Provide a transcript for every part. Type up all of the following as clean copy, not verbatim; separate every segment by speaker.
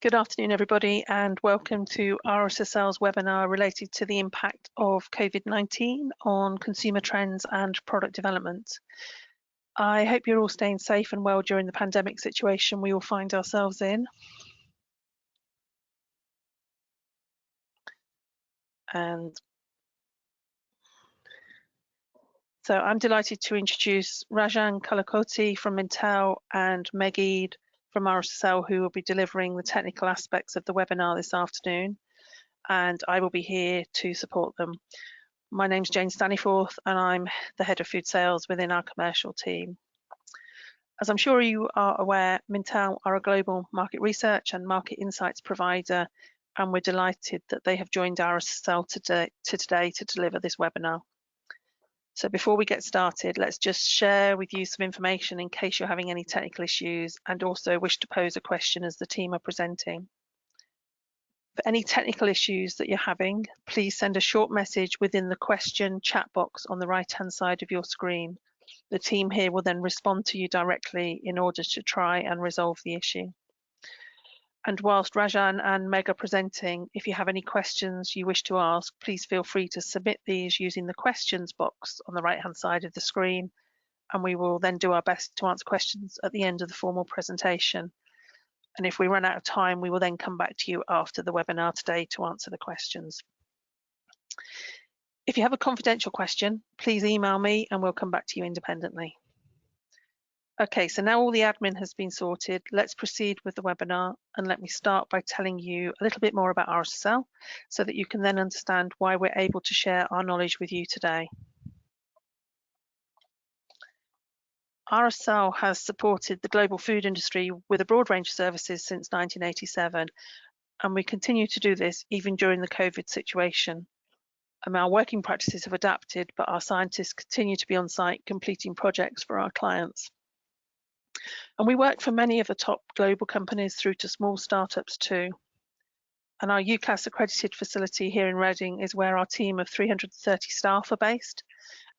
Speaker 1: Good afternoon, everybody, and welcome to RSSL's webinar related to the impact of COVID-19 on consumer trends and product development. I hope you're all staying safe and well during the pandemic situation we all find ourselves in. And so I'm delighted to introduce Rajan Kalakoti from Mintel and Eade from RSSL, who will be delivering the technical aspects of the webinar this afternoon, and I will be here to support them. My name's Jane Staniforth, and I'm the head of food sales within our commercial team. As I'm sure you are aware, Mintel are a global market research and market insights provider, and we're delighted that they have joined RSSL today to deliver this webinar. So before we get started, let's just share with you some information in case you're having any technical issues and also wish to pose a question as the team are presenting. For any technical issues that you're having, please send a short message within the question chat box on the right-hand side of your screen. The team here will then respond to you directly in order to try and resolve the issue. And whilst Rajan and Meg are presenting, if you have any questions you wish to ask, please feel free to submit these using the questions box on the right-hand side of the screen, and we will then do our best to answer questions at the end of the formal presentation. And if we run out of time, we will then come back to you after the webinar today to answer the questions. If you have a confidential question, please email me and we'll come back to you independently. Okay, so now all the admin has been sorted, let's proceed with the webinar, and let me start by telling you a little bit more about RSSL so that you can then understand why we're able to share our knowledge with you today. RSSL has supported the global food industry with a broad range of services since 1987, and we continue to do this even during the COVID situation. Our working practices have adapted, but our scientists continue to be on site completing projects for our clients. And we work for many of the top global companies through to small startups too. And our UCAS accredited facility here in Reading is where our team of 330 staff are based.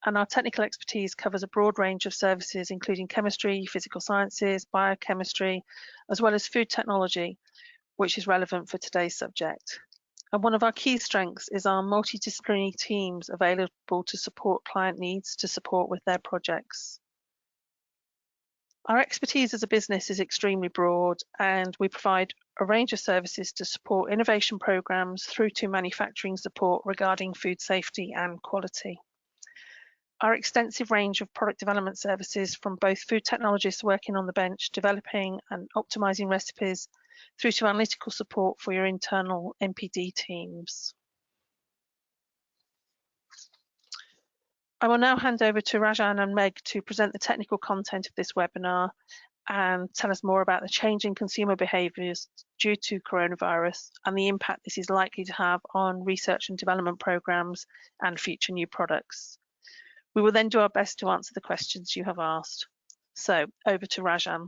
Speaker 1: And our technical expertise covers a broad range of services, including chemistry, physical sciences, biochemistry, as well as food technology, which is relevant for today's subject. And one of our key strengths is our multidisciplinary teams available to support client needs to support with their projects. Our expertise as a business is extremely broad, and we provide a range of services to support innovation programs through to manufacturing support regarding food safety and quality. Our extensive range of product development services, from both food technologists working on the bench, developing and optimizing recipes, through to analytical support for your internal NPD teams. I will now hand over to Rajan and Meg to present the technical content of this webinar and tell us more about the change in consumer behaviours due to coronavirus and the impact this is likely to have on research and development programmes and future new products. We will then do our best to answer the questions you have asked. So over to Rajan.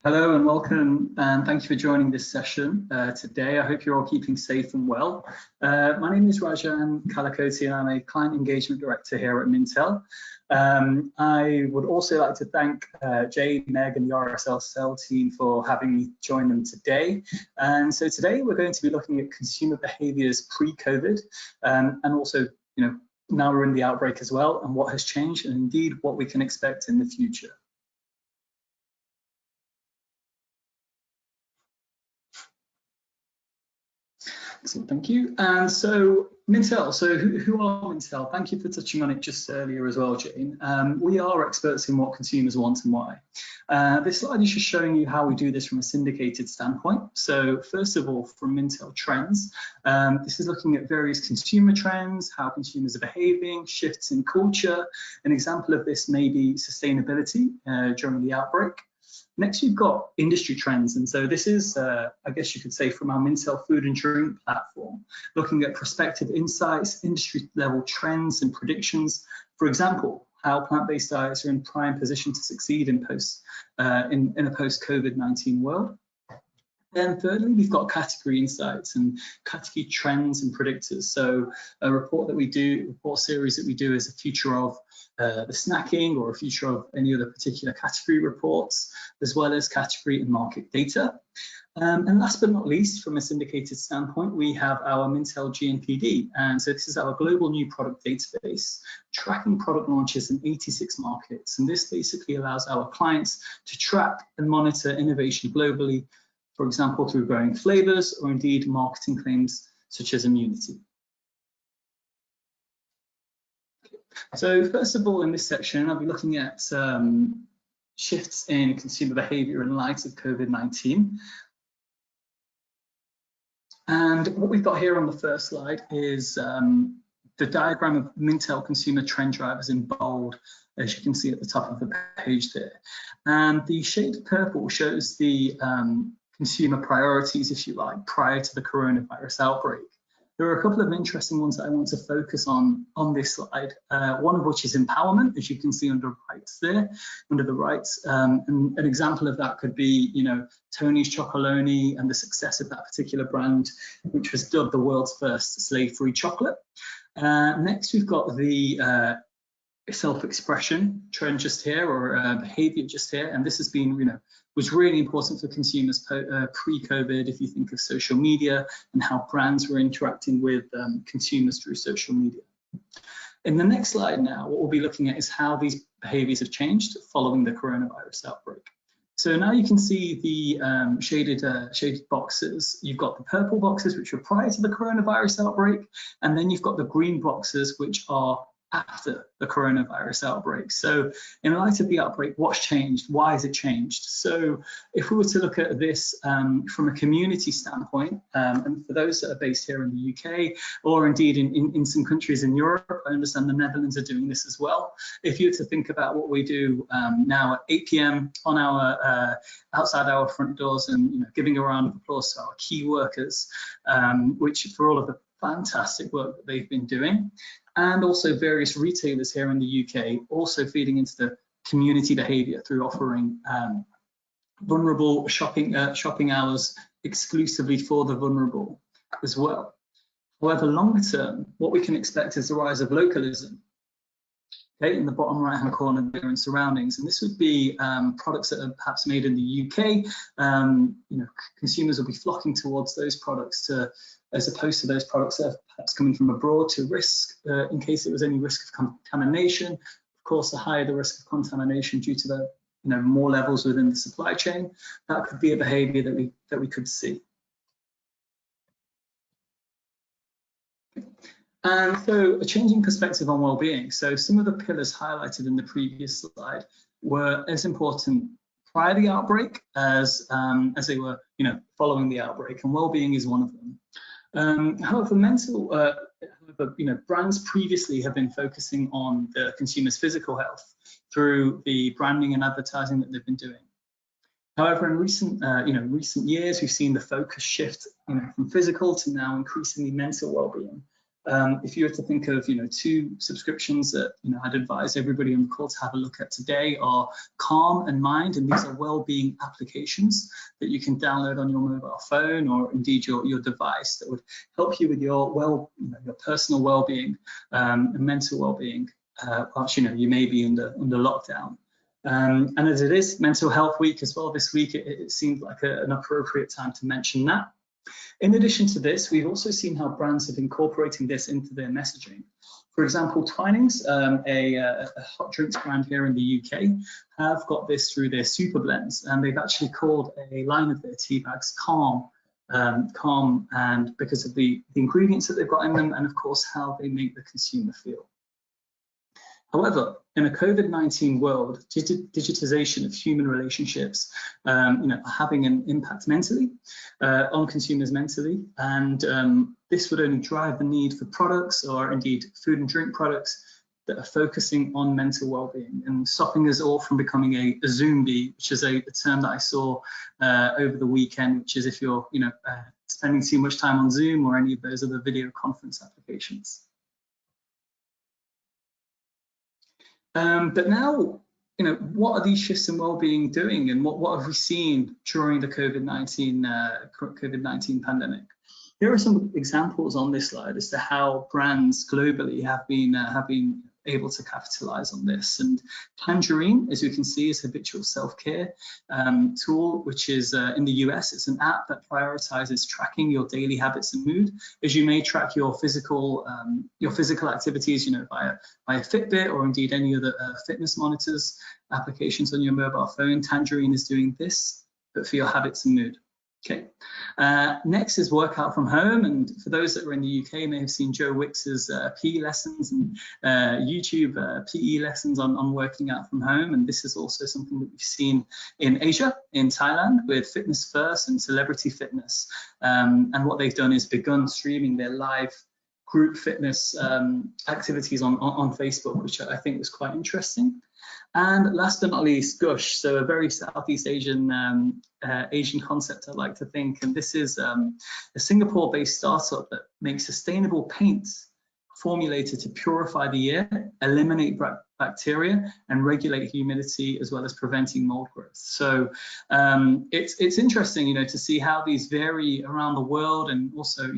Speaker 2: Hello and welcome, and thank you for joining this session today. I hope you're all keeping safe and well. My name is Rajan Kalakoti and I'm a Client Engagement Director here at Mintel. I would also like to thank Jade, Meg and the RSSL team for having me join them today. And so today we're going to be looking at consumer behaviours pre-COVID and also, now we're in the outbreak as well, and what has changed and indeed what we can expect in the future. Excellent, thank you. And so Mintel, so who are Mintel? Thank you for touching on it just earlier as well, Jane. We are experts in what consumers want and why. This slide is just showing you how we do this from a syndicated standpoint. So first of all, from Mintel Trends, this is looking at various consumer trends, how consumers are behaving, shifts in culture. An example of this may be sustainability during the outbreak. Next, we've got industry trends, and so this is, I guess you could say, from our Mintel Food and Drink platform, looking at prospective insights, industry level trends and predictions. For example, how plant-based diets are in prime position to succeed in a post-COVID-19 world. Then thirdly, we've got category insights and category trends and predictors. So a report series that we do is a feature of the snacking or a feature of any other particular category reports, as well as category and market data. And last but not least, from a syndicated standpoint, we have our Mintel GNPD. And so this is our global new product database, tracking product launches in 86 markets. And this basically allows our clients to track and monitor innovation globally, for example, through growing flavors or indeed marketing claims such as immunity. So first of all, in this section, I'll be looking at shifts in consumer behavior in light of COVID-19. And what we've got here on the first slide is the diagram of Mintel consumer trend drivers in bold, as you can see at the top of the page there. And the shade purple shows the consumer priorities, if you like, prior to the coronavirus outbreak. There are a couple of interesting ones that I want to focus on this slide, one of which is empowerment, as you can see under the right. And an example of that could be, Tony's Chocolonely and the success of that particular brand, which was dubbed the world's first slave-free chocolate. Next, we've got the self-expression trend just here, or behavior just here, and this has been, was really important for consumers pre-COVID, if you think of social media and how brands were interacting with consumers through social media. In the next slide now, what we'll be looking at is how these behaviors have changed following the coronavirus outbreak. So now you can see the shaded boxes. You've got the purple boxes, which were prior to the coronavirus outbreak, and then you've got the green boxes, which are after the coronavirus outbreak. So in light of the outbreak, what's changed? Why has it changed? So if we were to look at this from a community standpoint, and for those that are based here in the UK, or indeed in some countries in Europe, I understand the Netherlands are doing this as well. If you were to think about what we do now at 8 p.m. on our outside our front doors, and giving a round of applause to our key workers, which for all of the fantastic work that they've been doing, and also various retailers here in the UK also feeding into the community behaviour through offering vulnerable shopping hours exclusively for the vulnerable as well. However, longer term, what we can expect is the rise of localism. Okay, in the bottom right hand corner there in surroundings, and this would be products that are perhaps made in the UK. Consumers will be flocking towards those products as opposed to those products that are perhaps coming from abroad to risk, in case there was any risk of contamination. Of course, the higher the risk of contamination due to the more levels within the supply chain, that could be a behaviour that we could see. And so a changing perspective on well-being. So some of the pillars highlighted in the previous slide were as important prior to the outbreak as they were, following the outbreak, and well-being is one of them. However, brands previously have been focusing on the consumer's physical health through the branding and advertising that they've been doing. However, in recent years, we've seen the focus shift, from physical to now increasingly mental well-being. If you were to think of, two subscriptions that, I'd advise everybody on the call to have a look at today are Calm and Mind, and these are well-being applications that you can download on your mobile phone or indeed your device that would help you with your your personal well-being and mental well-being whilst you may be under lockdown. And as it is Mental Health Week as well this week, it seemed like an appropriate time to mention that. In addition to this, we've also seen how brands have incorporating this into their messaging. For example, Twinings, a hot drinks brand here in the UK, have got this through their super blends, and they've actually called a line of their tea bags Calm, and because of the ingredients that they've got in them, and of course how they make the consumer feel. However, in a COVID-19 world, digitization of human relationships, are having an impact mentally on consumers mentally, and this would only drive the need for products, or indeed food and drink products, that are focusing on mental well-being and stopping us all from becoming a zombie, which is a term that I saw over the weekend, which is if you're spending too much time on Zoom or any of those other video conference applications. But now what are these shifts in well-being doing, and what have we seen during the COVID-19 pandemic? Here are some examples on this slide as to how brands globally have been able to capitalize on this. And Tangerine, as you can see, is a habitual self-care tool, which is in the US. It's an app that prioritizes tracking your daily habits and mood, as you may track your physical activities, via Fitbit or indeed any other fitness monitors applications on your mobile phone. Tangerine is doing this, but for your habits and mood. Okay. Next is workout from home, and for those that are in the UK may have seen Joe Wicks's PE lessons and YouTube PE lessons on working out from home, and this is also something that we've seen in Asia, in Thailand, with Fitness First and Celebrity Fitness, and what they've done is begun streaming their live group fitness activities on Facebook, which I think was quite interesting. And last but not least, Gush, so a very Southeast Asian Asian concept, I like to think, and this is a Singapore-based startup that makes sustainable paints formulated to purify the air, eliminate bacteria, and regulate humidity, as well as preventing mold growth. So it's interesting, to see how these vary around the world, and also,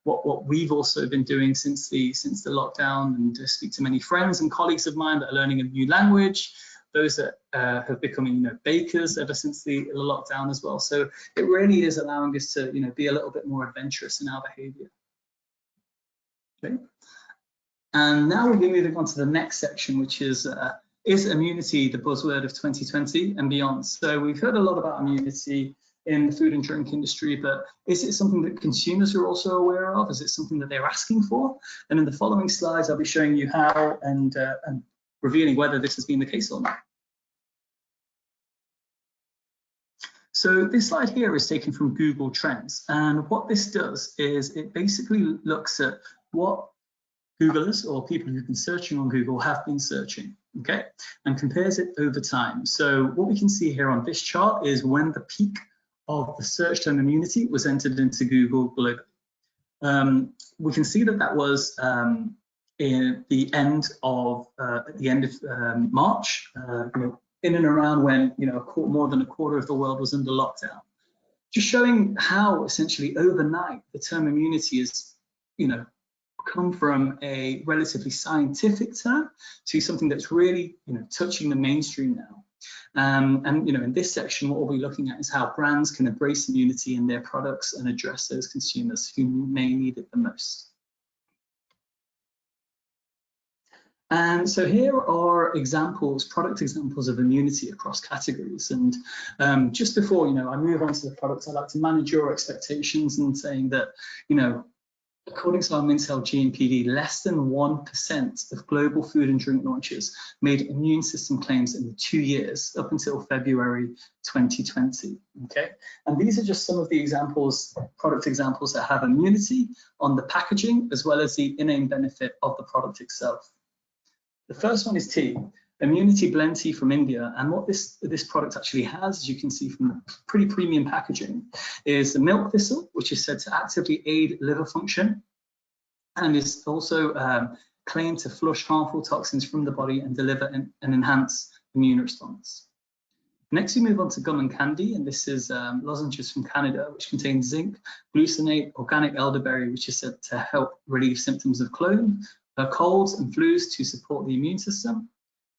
Speaker 2: what we've also been doing since the lockdown, and to speak to many friends and colleagues of mine that are learning a new language, those that have become bakers ever since the lockdown as well. So it really is allowing us to be a little bit more adventurous in our behavior. Okay. And now we'll be moving on to the next section, which is immunity the buzzword of 2020 and beyond? So we've heard a lot about immunity in the food and drink industry, but is it something that consumers are also aware of? Is it something that they're asking for? And in the following slides, I'll be showing you how and revealing whether this has been the case or not. So this slide here is taken from Google Trends, and what this does is it basically looks at what Googlers or people who've been searching on Google have been searching, okay, and compares it over time. So what we can see here on this chart is when the peak of the search term immunity was entered into Google globally. We can see that was in the end of March, in and around when more than a quarter of the world was under lockdown. Just showing how essentially overnight the term immunity is, come from a relatively scientific term to something that's really, touching the mainstream now. And in this section, what we'll be looking at is how brands can embrace immunity in their products and address those consumers who may need it the most. And so here are product examples of immunity across categories. And just before I move on to the products, I'd like to manage your expectations and saying that according to our Mintel GNPD, less than 1% of global food and drink launches made immune system claims in the 2 years up until February 2020. Okay, and these are just some of the product examples that have immunity on the packaging, as well as the in-name benefit of the product itself. The first one is tea, immunity blend tea from India, and what this product actually has, as you can see from the pretty premium packaging, is the milk thistle, which is said to actively aid liver function, and is also claimed to flush harmful toxins from the body and deliver an enhanced immune response. Next, we move on to gum and candy, and this is lozenges from Canada, which contain zinc, glucinate, organic elderberry, which is said to help relieve symptoms of colds and flus to support the immune system.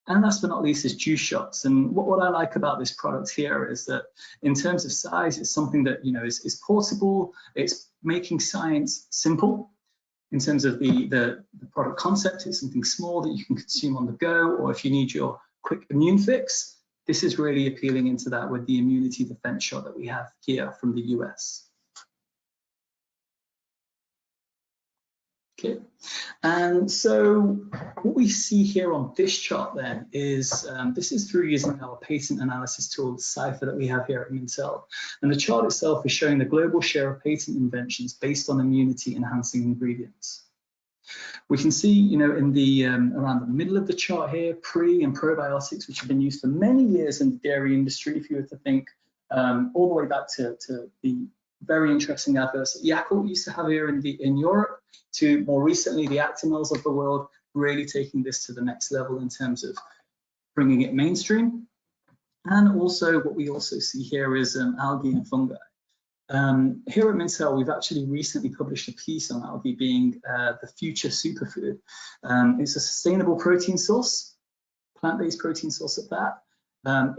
Speaker 2: And last but not least is juice shots. And what I like about this product here is that in terms of size, it's something that is portable. It's making science simple. In terms of the product concept, it's something small that you can consume on the go, or if you need your quick immune fix, this is really appealing into that with the immunity defense shot that we have here from the US. Okay, and so what we see here on this chart then is, this is through using our patent analysis tool, Fibre, that we have here at Mintel. And the chart itself is showing the global share of patent inventions based on immunity enhancing ingredients. We can see, in the around the middle of the chart here, pre and probiotics, which have been used for many years in the dairy industry. If you were to think all the way back to the very interesting adverts that Yakult used to have here in Europe, to more recently the Actimels of the world, really taking this to the next level in terms of bringing it mainstream. And also what we also see here is algae and fungi. Here at Mintel, we've actually recently published a piece on algae being the future superfood. It's a sustainable protein source, plant-based protein source at that.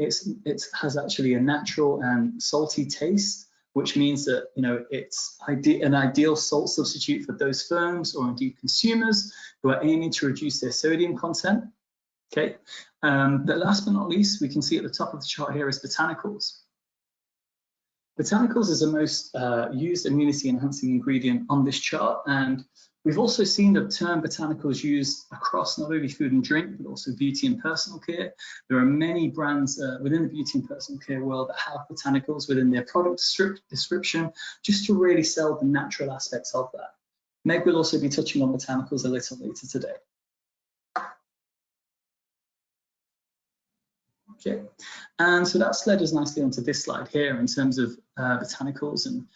Speaker 2: It has actually a natural and salty taste, which means that it's an ideal salt substitute for those firms or indeed consumers who are aiming to reduce their sodium content. Okay, but last but not least, we can see at the top of the chart here is botanicals. Botanicals is the most used immunity-enhancing ingredient on this chart, and we've also seen the term botanicals used across not only food and drink, but also beauty and personal care. There are many brands within the beauty and personal care world that have botanicals within their product description, just to really sell the natural aspects of that. Meg will also be touching on botanicals a little later today. Okay, and so that's led us nicely onto this slide here in terms of botanicals and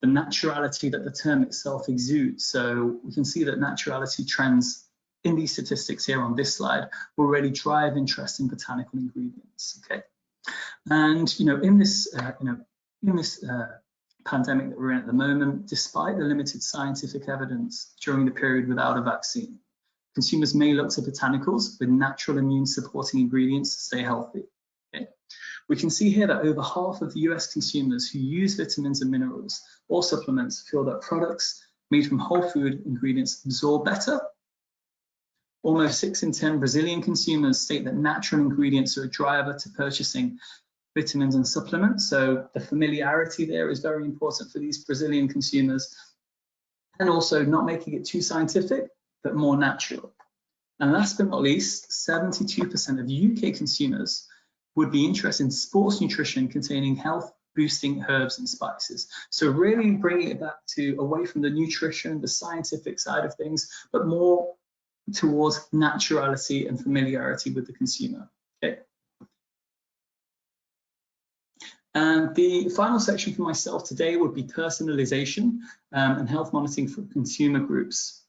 Speaker 2: the naturality that the term itself exudes. So we can see that naturality trends in these statistics here on this slide will really drive interest in botanical ingredients. Okay, and in this pandemic that we're in at the moment, despite the limited scientific evidence during the period without a vaccine, consumers may look to botanicals with natural immune supporting ingredients to stay healthy. Okay. We can see here that over half of the US consumers who use vitamins and minerals or supplements feel that products made from whole food ingredients absorb better. Almost 6 in 10 Brazilian consumers state that natural ingredients are a driver to purchasing vitamins and supplements. So the familiarity there is very important for these Brazilian consumers, and also not making it too scientific, but more natural. And last but not least, 72% of UK consumers would be interested in sports nutrition containing health boosting herbs and spices. So really bringing it back to away from the nutrition, the scientific side of things, but more towards naturality and familiarity with the consumer. Okay. And the final section for myself today would be personalisation and health monitoring for consumer groups.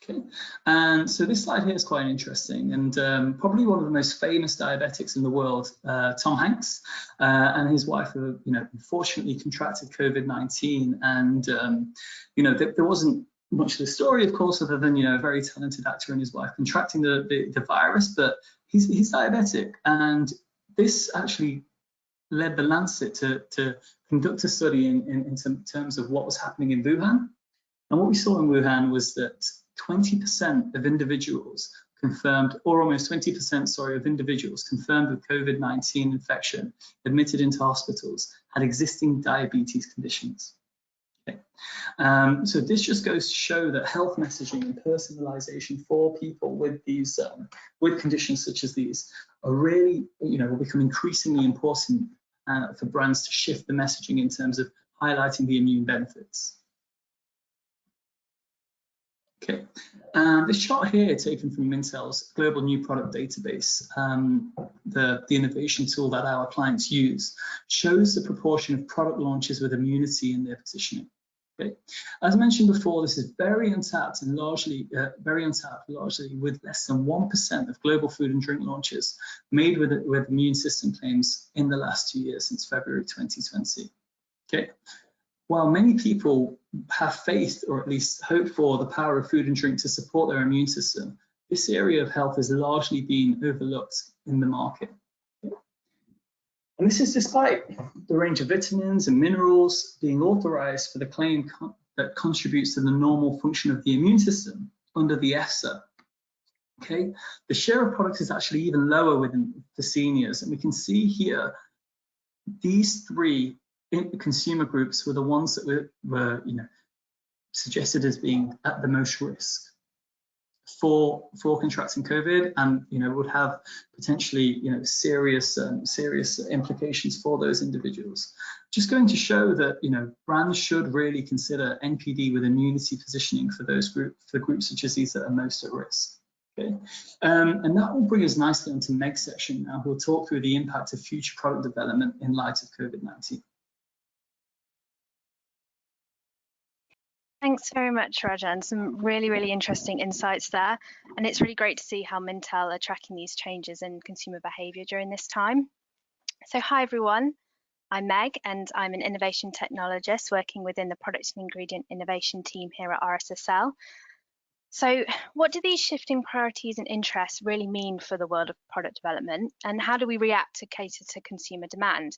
Speaker 2: Okay, and so this slide here is quite interesting, and probably one of the most famous diabetics in the world, Tom Hanks, and his wife, unfortunately contracted COVID-19, and there wasn't much of the story, of course, other than a very talented actor and his wife contracting the virus, but he's diabetic, and this actually led the Lancet to conduct a study in terms of what was happening in Wuhan, and what we saw in Wuhan was that 20% of individuals confirmed, or almost 20%, sorry, of individuals confirmed with COVID-19 infection admitted into hospitals had existing diabetes conditions. Okay. So this just goes to show that health messaging and personalization for people with these with conditions such as these are really, will become increasingly important for brands to shift the messaging in terms of highlighting the immune benefits. Okay, this chart here, taken from Mintel's global new product database, the innovation tool that our clients use, shows the proportion of product launches with immunity in their positioning. Okay, as mentioned before, this is very untapped and largely with less than 1% of global food and drink launches made with immune system claims in the last 2 years since February 2020. Okay. While many people have faith, or at least hope for, the power of food and drink to support their immune system, this area of health has largely been overlooked in the market. And this is despite the range of vitamins and minerals being authorized for the claim that contributes to the normal function of the immune system under the EFSA. Okay, the share of products is actually even lower within the seniors, and we can see here these three consumer groups were the ones that were suggested as being at the most risk for contracting COVID, and would have potentially serious implications for those individuals. Just going to show that brands should really consider NPD with immunity positioning for those groups such as these that are most at risk. Okay, and that will bring us nicely onto Meg's section now, who will talk through the impact of future product development in light of COVID-19.
Speaker 3: Thanks very much, Rajan. Some really interesting insights there. And it's really great to see how Mintel are tracking these changes in consumer behaviour during this time. So hi everyone, I'm Meg and I'm an innovation technologist working within the product and ingredient innovation team here at RSSL. So what do these shifting priorities and interests really mean for the world of product development, and how do we react to cater to consumer demand?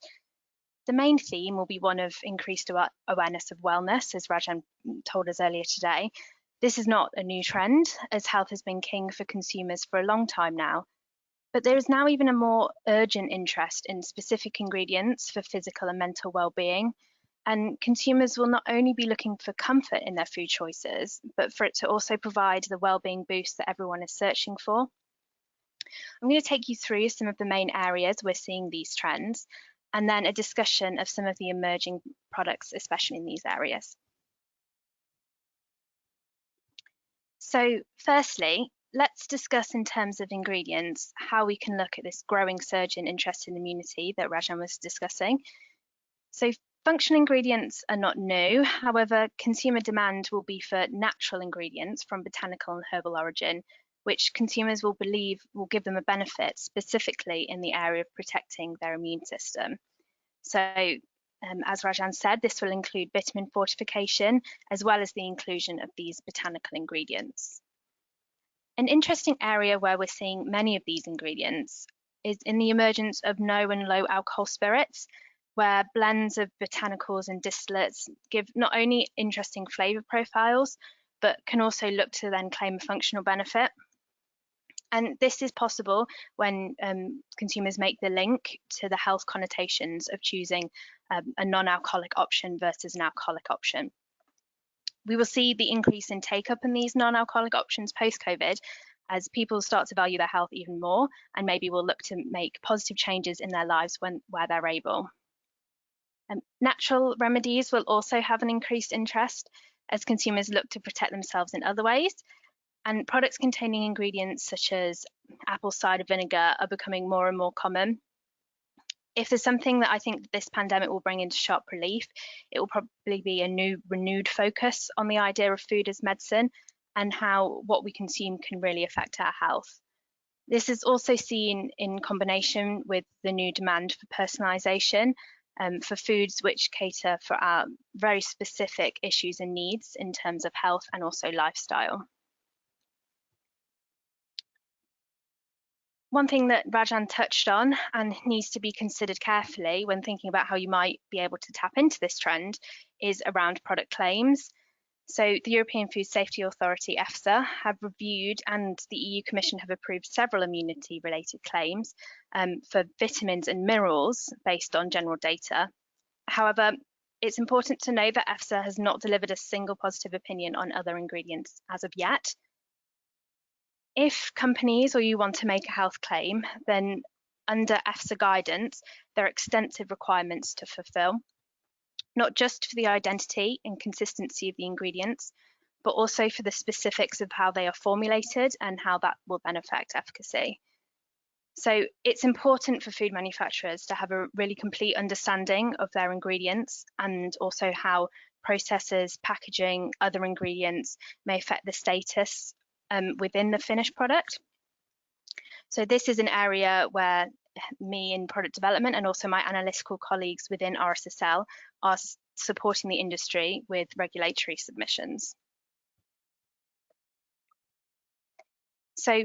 Speaker 3: The main theme will be one of increased awareness of wellness, as Rajan told us earlier today. This is not a new trend, as health has been king for consumers for a long time now. But there is now even a more urgent interest in specific ingredients for physical and mental well-being. And consumers will not only be looking for comfort in their food choices, but for it to also provide the well-being boost that everyone is searching for. I'm going to take you through some of the main areas we're seeing these trends, and then a discussion of some of the emerging products, especially in these areas. So firstly, let's discuss in terms of ingredients how we can look at this growing surge in interest in immunity that Rajan was discussing. So functional ingredients are not new. However, consumer demand will be for natural ingredients from botanical and herbal origin, which consumers will believe will give them a benefit specifically in the area of protecting their immune system. So as Rajan said, this will include vitamin fortification, as well as the inclusion of these botanical ingredients. An interesting area where we're seeing many of these ingredients is in the emergence of no and low alcohol spirits, where blends of botanicals and distillates give not only interesting flavour profiles, but can also look to then claim a functional benefit. And this is possible when consumers make the link to the health connotations of choosing a non-alcoholic option versus an alcoholic option. We will see the increase in take-up in these non-alcoholic options post-COVID as people start to value their health even more, and maybe will look to make positive changes in their lives where they're able. Natural remedies will also have an increased interest as consumers look to protect themselves in other ways. And products containing ingredients such as apple cider vinegar are becoming more and more common. If there's something that I think this pandemic will bring into sharp relief, it will probably be a new renewed focus on the idea of food as medicine and how what we consume can really affect our health. This is also seen in combination with the new demand for personalisation for foods which cater for our very specific issues and needs in terms of health and also lifestyle. One thing that Rajan touched on and needs to be considered carefully when thinking about how you might be able to tap into this trend is around product claims. So the European Food Safety Authority, EFSA, have reviewed, and the EU Commission have approved several immunity-related claims for vitamins and minerals based on general data. However, it's important to know that EFSA has not delivered a single positive opinion on other ingredients as of yet. If companies or you want to make a health claim, then under EFSA guidance, there are extensive requirements to fulfill, not just for the identity and consistency of the ingredients, but also for the specifics of how they are formulated and how that will then affect efficacy. So it's important for food manufacturers to have a really complete understanding of their ingredients and also how processes, packaging, other ingredients may affect the status within the finished product. So this is an area where me in product development and also my analytical colleagues within RSSL are supporting the industry with regulatory submissions. So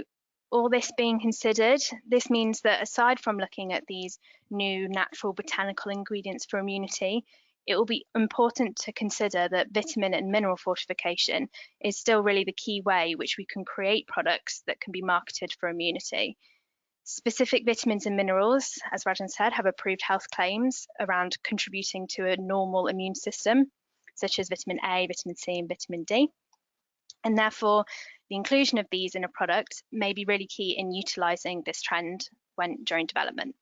Speaker 3: all this being considered, this means that aside from looking at these new natural botanical ingredients for immunity, it will be important to consider that vitamin and mineral fortification is still really the key way which we can create products that can be marketed for immunity. Specific vitamins and minerals, as Rajan said, have approved health claims around contributing to a normal immune system, such as vitamin A, vitamin C, and vitamin D. And therefore, the inclusion of these in a product may be really key in utilising this trend during development.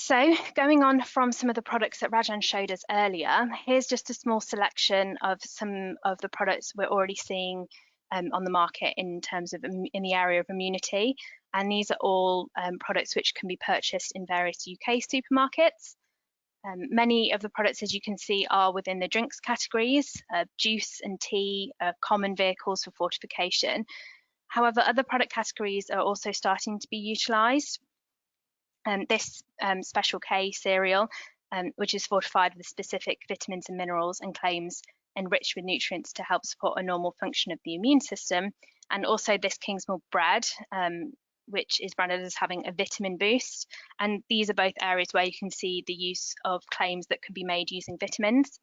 Speaker 3: So going on from some of the products that Rajan showed us earlier, here's just a small selection of some of the products we're already seeing on the market in terms of in the area of immunity. And these are all products which can be purchased in various UK supermarkets. Many of the products, as you can see, are within the drinks categories. Juice and tea are common vehicles for fortification. However, other product categories are also starting to be utilised. This Special K cereal, which is fortified with specific vitamins and minerals and claims enriched with nutrients to help support a normal function of the immune system. And also this Kingsmill bread, which is branded as having a vitamin boost. And these are both areas where you can see the use of claims that can be made using vitamins.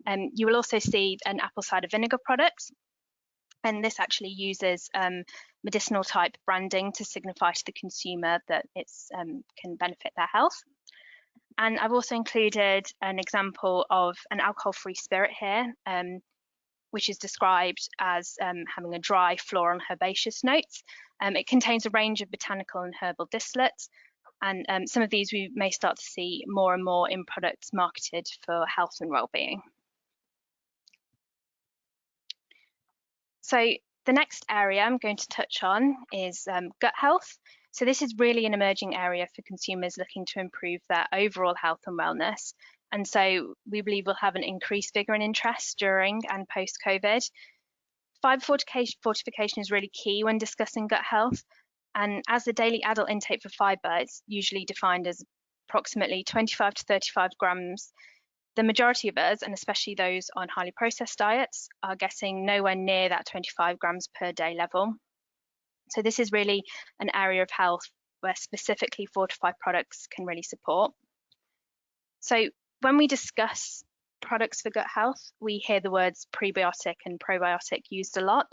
Speaker 3: You will also see an apple cider vinegar product. And this actually uses medicinal type branding to signify to the consumer that it can benefit their health. And I've also included an example of an alcohol-free spirit here, which is described as having a dry floral and herbaceous notes. It contains a range of botanical and herbal distillates, and some of these we may start to see more and more in products marketed for health and well-being. So the next area I'm going to touch on is gut health. So this is really an emerging area for consumers looking to improve their overall health and wellness. And so we believe we'll have an increased vigor and interest during and post-COVID. Fibre fortification is really key when discussing gut health. And as the daily adult intake for fibre, it's usually defined as approximately 25 to 35 grams. The majority of us, and especially those on highly processed diets, are getting nowhere near that 25 grams per day level. So this is really an area of health where specifically fortified products can really support. So when we discuss products for gut health, we hear the words prebiotic and probiotic used a lot,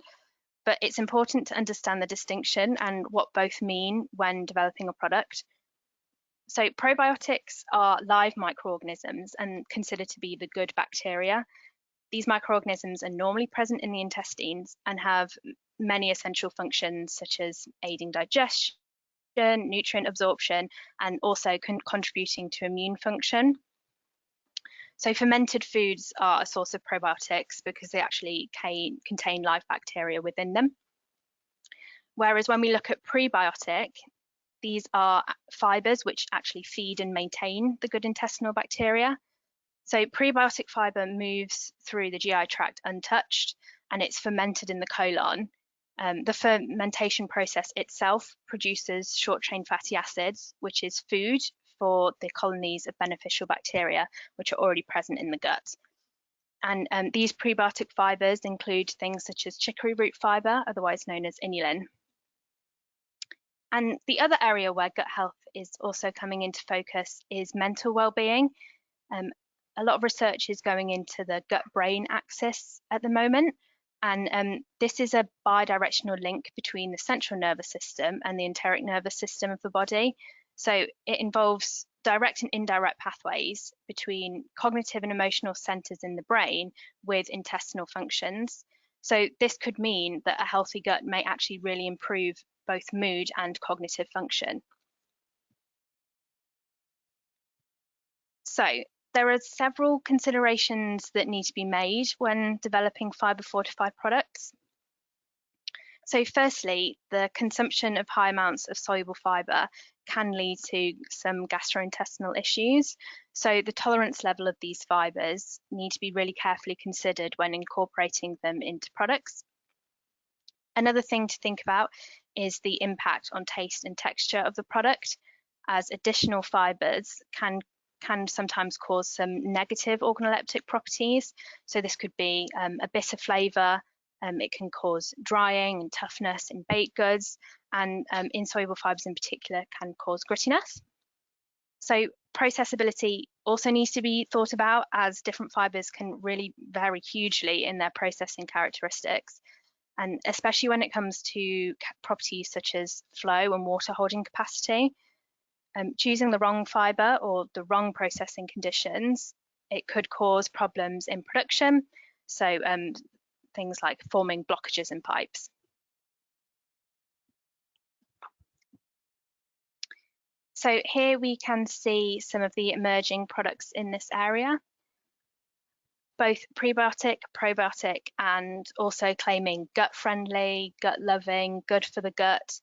Speaker 3: but it's important to understand the distinction and what both mean when developing a product. So probiotics are live microorganisms and considered to be the good bacteria. These microorganisms are normally present in the intestines and have many essential functions such as aiding digestion, nutrient absorption, and also contributing to immune function. So fermented foods are a source of probiotics because they actually contain live bacteria within them. Whereas when we look at prebiotic, these are fibres which actually feed and maintain the good intestinal bacteria. So prebiotic fibre moves through the GI tract untouched and it's fermented in the colon. The fermentation process itself produces short-chain fatty acids, which is food for the colonies of beneficial bacteria, which are already present in the gut. And these prebiotic fibres include things such as chicory root fibre, otherwise known as inulin. And the other area where gut health is also coming into focus is mental well-being. A lot of research is going into the gut-brain axis at the moment, and this is a bidirectional link between the central nervous system and the enteric nervous system of the body. So it involves direct and indirect pathways between cognitive and emotional centers in the brain with intestinal functions. So this could mean that a healthy gut may actually really improve both mood and cognitive function. So there are several considerations that need to be made when developing fibre fortified products. So firstly, the consumption of high amounts of soluble fibre can lead to some gastrointestinal issues. So the tolerance level of these fibres need to be really carefully considered when incorporating them into products. Another thing to think about is the impact on taste and texture of the product, as additional fibres can sometimes cause some negative organoleptic properties. So this could be a bitter flavour, it can cause drying and toughness in baked goods, and insoluble fibres in particular can cause grittiness. So processability also needs to be thought about, as different fibres can really vary hugely in their processing characteristics. And especially when it comes to properties such as flow and water holding capacity. Choosing the wrong fibre or the wrong processing conditions, it could cause problems in production. So things like forming blockages in pipes. So here we can see some of the emerging products in this area, both prebiotic, probiotic, and also claiming gut friendly, gut loving, good for the gut.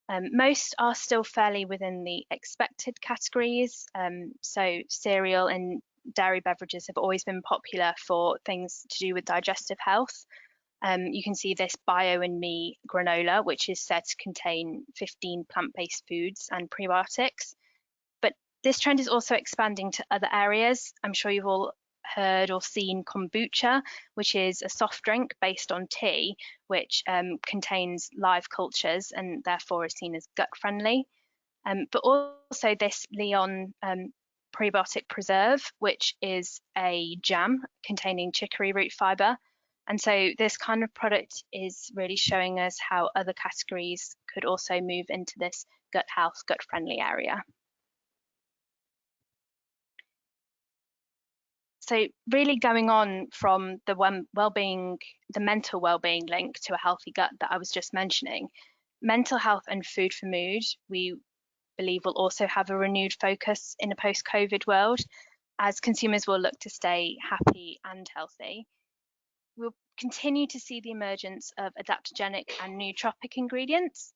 Speaker 3: Most are still fairly within the expected categories. So cereal and dairy beverages have always been popular for things to do with digestive health. You can see this Bio and Me granola, which is said to contain 15 plant-based foods and prebiotics. But this trend is also expanding to other areas. I'm sure you've all heard or seen kombucha, which is a soft drink based on tea, which contains live cultures and therefore is seen as gut friendly. But also this Leon prebiotic preserve, which is a jam containing chicory root fibre. And so this kind of product is really showing us how other categories could also move into this gut health, gut friendly area. So really going on from the well-being, the mental well-being link to a healthy gut that I was just mentioning, mental health and food for mood, we believe will also have a renewed focus in a post-COVID world, as consumers will look to stay happy and healthy. We'll continue to see the emergence of adaptogenic and nootropic ingredients.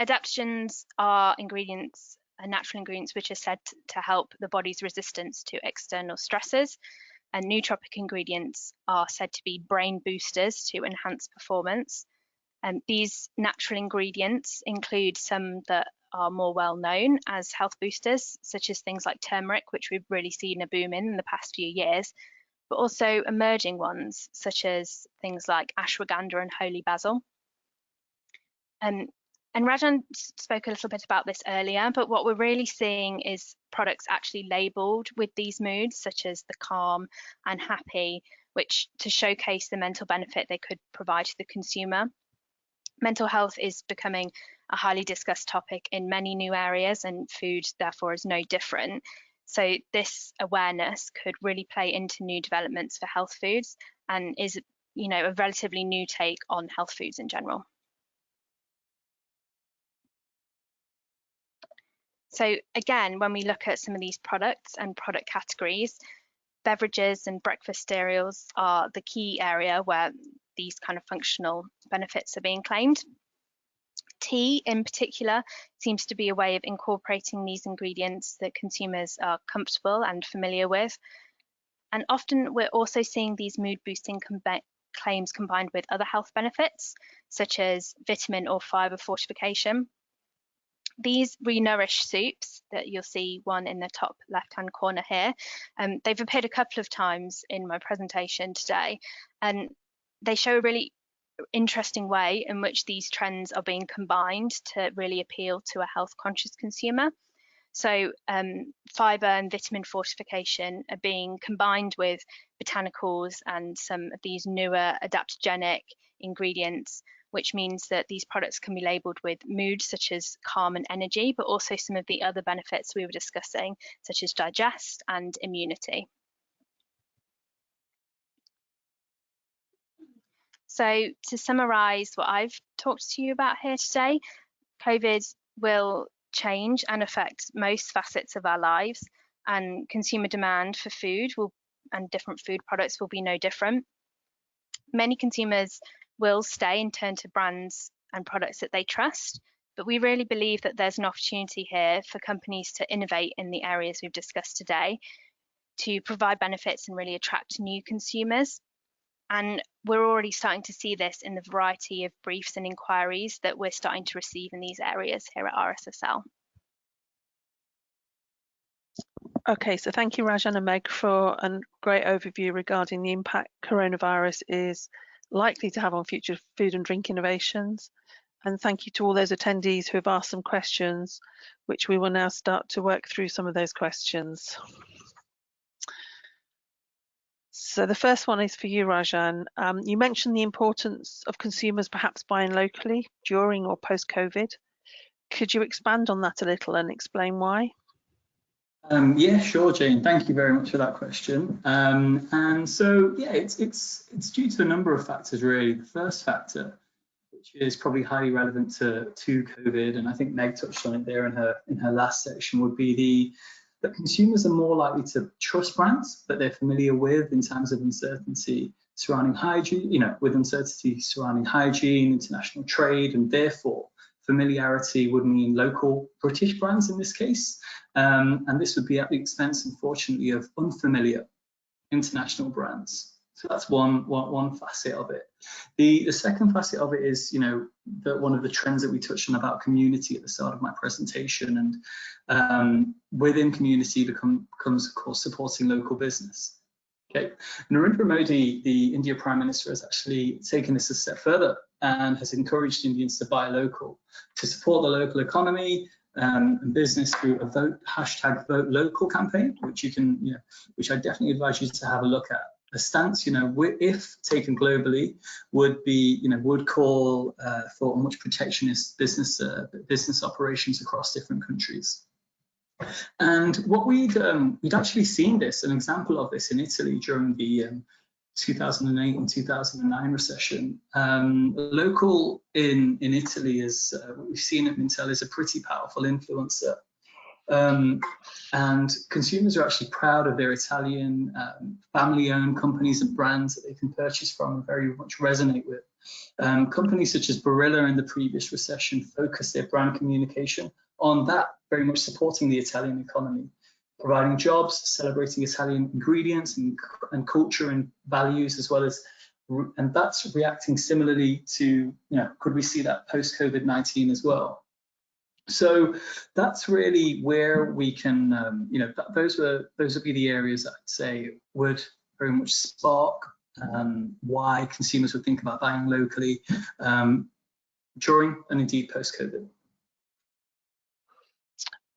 Speaker 3: Adaptogens are ingredients, natural ingredients, which are said to help the body's resistance to external stresses, and nootropic ingredients are said to be brain boosters to enhance performance. These natural ingredients include some that are more well known as health boosters, such as things like turmeric, which we've really seen a boom in the past few years, but also emerging ones, such as things like ashwagandha and holy basil. And Rajan spoke a little bit about this earlier, but what we're really seeing is products actually labelled with these moods, such as the calm and happy, which to showcase the mental benefit they could provide to the consumer. Mental health is becoming a highly discussed topic in many new areas, and food therefore is no different. So this awareness could really play into new developments for health foods and is, a relatively new take on health foods in general. So again, when we look at some of these products and product categories, beverages and breakfast cereals are the key area where these kind of functional benefits are being claimed. Tea in particular seems to be a way of incorporating these ingredients that consumers are comfortable and familiar with. And often we're also seeing these mood boosting claims combined with other health benefits, such as vitamin or fibre fortification. These re-nourish soups that you'll see one in the top left-hand corner here, they've appeared a couple of times in my presentation today, and they show a really interesting way in which these trends are being combined to really appeal to a health-conscious consumer. So fibre and vitamin fortification are being combined with botanicals and some of these newer adaptogenic ingredients, which means that these products can be labelled with moods such as calm and energy, but also some of the other benefits we were discussing, such as digest and immunity. So to summarise what I've talked to you about here today, COVID will change and affect most facets of our lives, and consumer demand for food and different food products will be no different. Many consumers will stay and turn to brands and products that they trust, but we really believe that there's an opportunity here for companies to innovate in the areas we've discussed today to provide benefits and really attract new consumers. And we're already starting to see this in the variety of briefs and inquiries that we're starting to receive in these areas here at RSSL.
Speaker 1: Okay, so thank you, Rajan and Meg, for a great overview regarding the impact coronavirus is likely to have on future food and drink innovations. And thank you to all those attendees who have asked some questions, which we will now start to work through some of those questions. So the first one is for you, Rajan. You mentioned the importance of consumers perhaps buying locally during or post-COVID. Could you expand on that a little and explain why?
Speaker 2: Yeah, sure, Jane. Thank you very much for that question. And so, yeah, it's due to a number of factors, really. The first factor, which is probably highly relevant to COVID, and I think Meg touched on it there in her last section, would be that consumers are more likely to trust brands that they're familiar with in terms of uncertainty surrounding hygiene, with uncertainty surrounding hygiene, international trade, and therefore familiarity would mean local British brands in this case, and this would be at the expense, unfortunately, of unfamiliar international brands. So that's one facet of it. The second facet of it is, one of the trends that we touched on about community at the start of my presentation, and within community becomes, of course, supporting local business. Okay, Narendra Modi, the India Prime Minister, has actually taken this a step further and has encouraged Indians to buy local, to support the local economy and business through a #VoteLocal campaign, which you can, which I definitely advise you to have a look at. A stance, if taken globally, would be, would call for much protectionist business operations across different countries. And what we'd actually seen this, an example of this in Italy during the 2008 and 2009 recession. Local in Italy is, what we've seen at Mintel, is a pretty powerful influencer. And consumers are actually proud of their Italian family-owned companies and brands that they can purchase from and very much resonate with. Companies such as Barilla in the previous recession focused their brand communication on that, very much supporting the Italian economy, providing jobs, celebrating Italian ingredients and culture and values, as well as, and that's reacting similarly to, could we see that post-COVID-19 as well? So that's really where we can, those would be the areas that I'd say would very much spark why consumers would think about buying locally during and indeed post-COVID.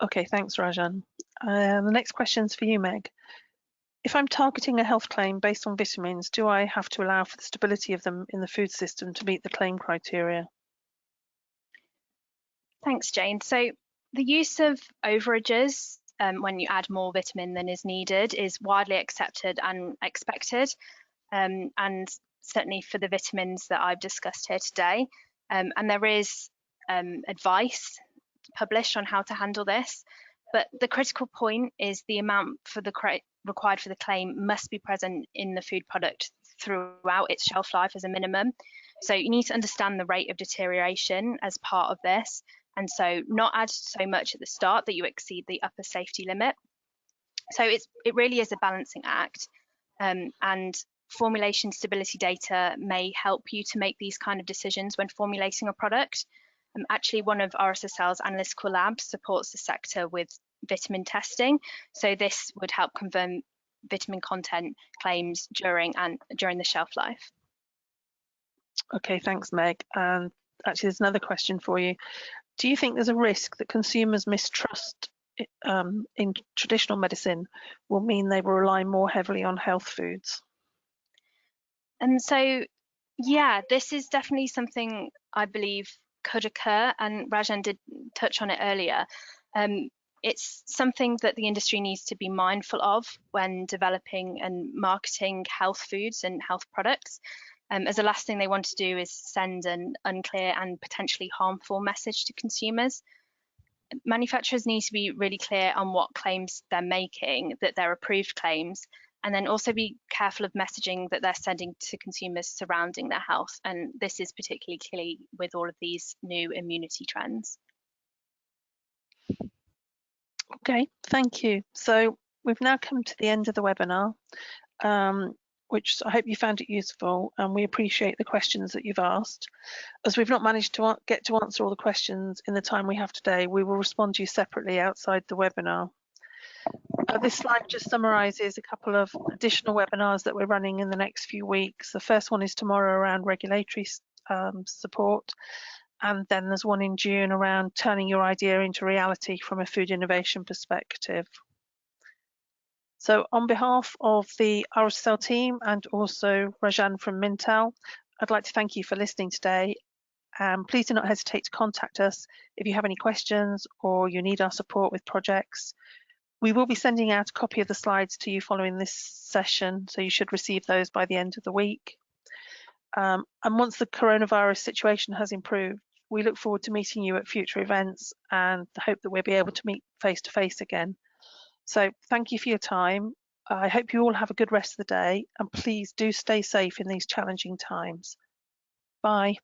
Speaker 1: Okay, thanks, Rajan. The next question's for you, Meg. If I'm targeting a health claim based on vitamins, do I have to allow for the stability of them in the food system to meet the claim criteria?
Speaker 3: Thanks, Jane. So the use of overages when you add more vitamin than is needed is widely accepted and expected, and certainly for the vitamins that I've discussed here today. And there is advice published on how to handle this, but the critical point is the amount for the required for the claim must be present in the food product throughout its shelf life as a minimum. So you need to understand the rate of deterioration as part of this, and so not add so much at the start that you exceed the upper safety limit. So it really is a balancing act, and formulation stability data may help you to make these kind of decisions when formulating a product. Actually, one of RSSL's analytical labs supports the sector with vitamin testing, so this would help confirm vitamin content claims during the shelf life.
Speaker 1: Okay, thanks, Meg. And actually, there's another question for you. Do you think there's a risk that consumers' mistrust in traditional medicine will mean they will rely more heavily on health foods?
Speaker 3: And so, yeah, this is definitely something I believe could occur, and Rajan did touch on it earlier. It's something that the industry needs to be mindful of when developing and marketing health foods and health products, as the last thing they want to do is send an unclear and potentially harmful message to consumers. Manufacturers need to be really clear on what claims they're making, that they're approved claims, and then also be careful of messaging that they're sending to consumers surrounding their health. And this is particularly key with all of these new immunity trends.
Speaker 1: Okay, thank you. So we've now come to the end of the webinar, which I hope you found it useful, and we appreciate the questions that you've asked. As we've not managed to get to answer all the questions in the time we have today, we will respond to you separately outside the webinar. This slide just summarises a couple of additional webinars that we're running in the next few weeks. The first one is tomorrow around regulatory support, and then there's one in June around turning your idea into reality from a food innovation perspective. So on behalf of the RSSL team and also Rajan from Mintel, I'd like to thank you for listening today. Please do not hesitate to contact us if you have any questions or you need our support with projects. We will be sending out a copy of the slides to you following this session, so you should receive those by the end of the week. And once the coronavirus situation has improved, we look forward to meeting you at future events and hope that we'll be able to meet face to face again. So thank you for your time. I hope you all have a good rest of the day, and please do stay safe in these challenging times. Bye.